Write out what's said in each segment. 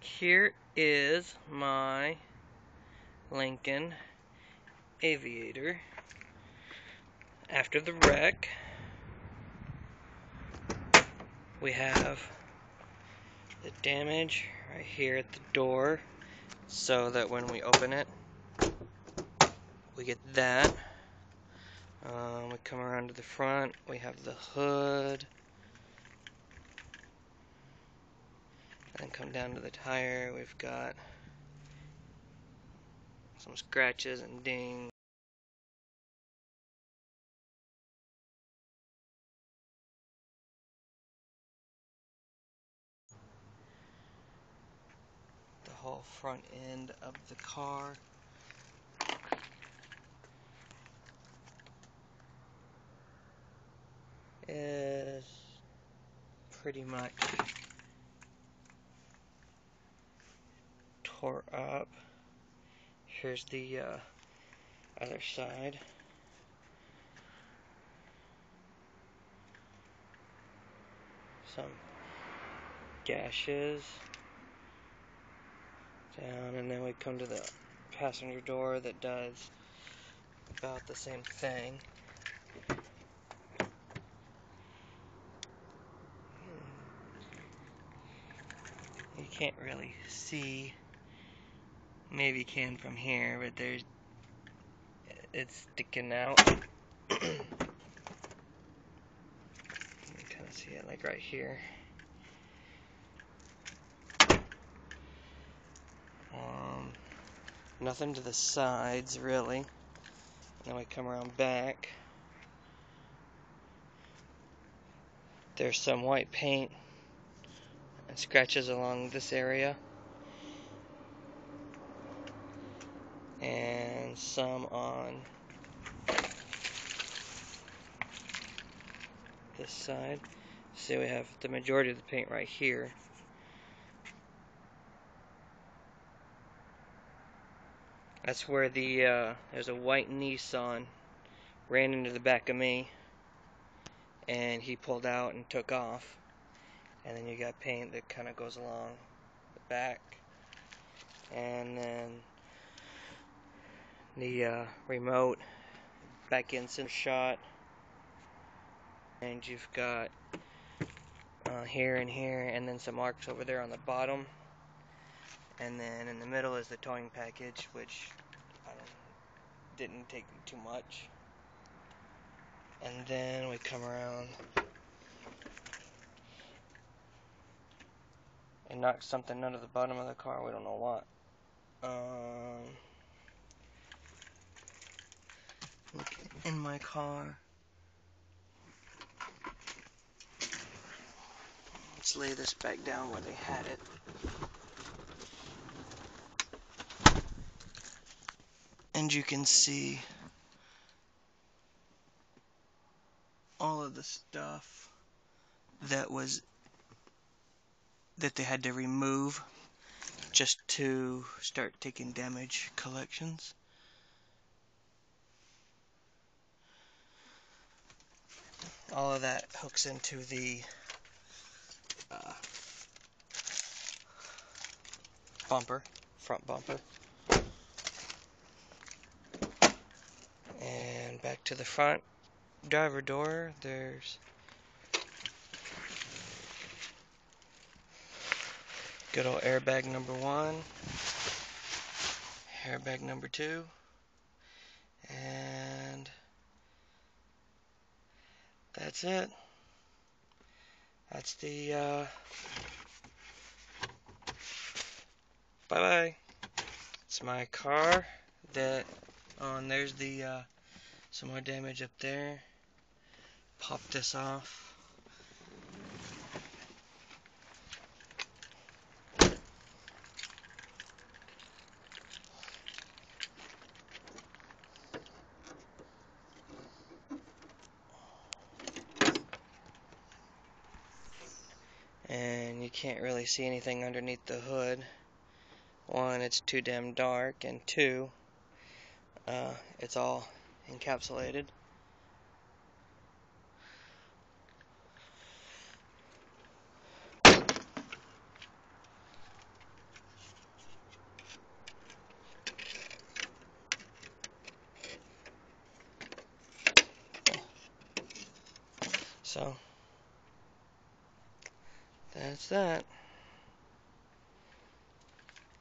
Here is my Lincoln Aviator after the wreck. We have the damage right here at the door, so that when we open it, we get that. We come around to the front, we have the hood, and come down to the tire, we've got some scratches and dings. The whole front end of the car. Is pretty much tore up. Here's the other side. Some gashes down, and then we come to the passenger door that does about the same thing. You can't really see, maybe you can from here, but it's sticking out. You kind of see it like right here. Nothing to the sides really. And then we come around back. There's some white paint and scratches along this area, and some on this side. See, we have the majority of the paint right here. That's where the there's a white Nissan ran into the back of me, and he pulled out and took off. And then you got paint that kind of goes along the back, and then the remote back in center shot, and you've got here and here, and then some marks over there on the bottom, and then in the middle is the towing package, which didn't take too much. And then we come around and knock something under the bottom of the car. We don't know what. In my car. Let's lay this back down where they had it. And you can see all of the stuff that they had to remove just to start taking damage collections. All of that hooks into the bumper, front bumper. And back to the front driver door, there's good old airbag number 1, airbag number 2, and that's it. That's the bye-bye. It's my car that, and there's the some more damage up there. Pop this off. And you can't really see anything underneath the hood. 1, it's too damn dark, and 2, it's all encapsulated. So that's that.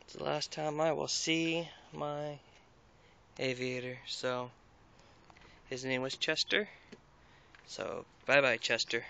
It's the last time I will see my aviator. So his name was Chester. So bye bye, Chester.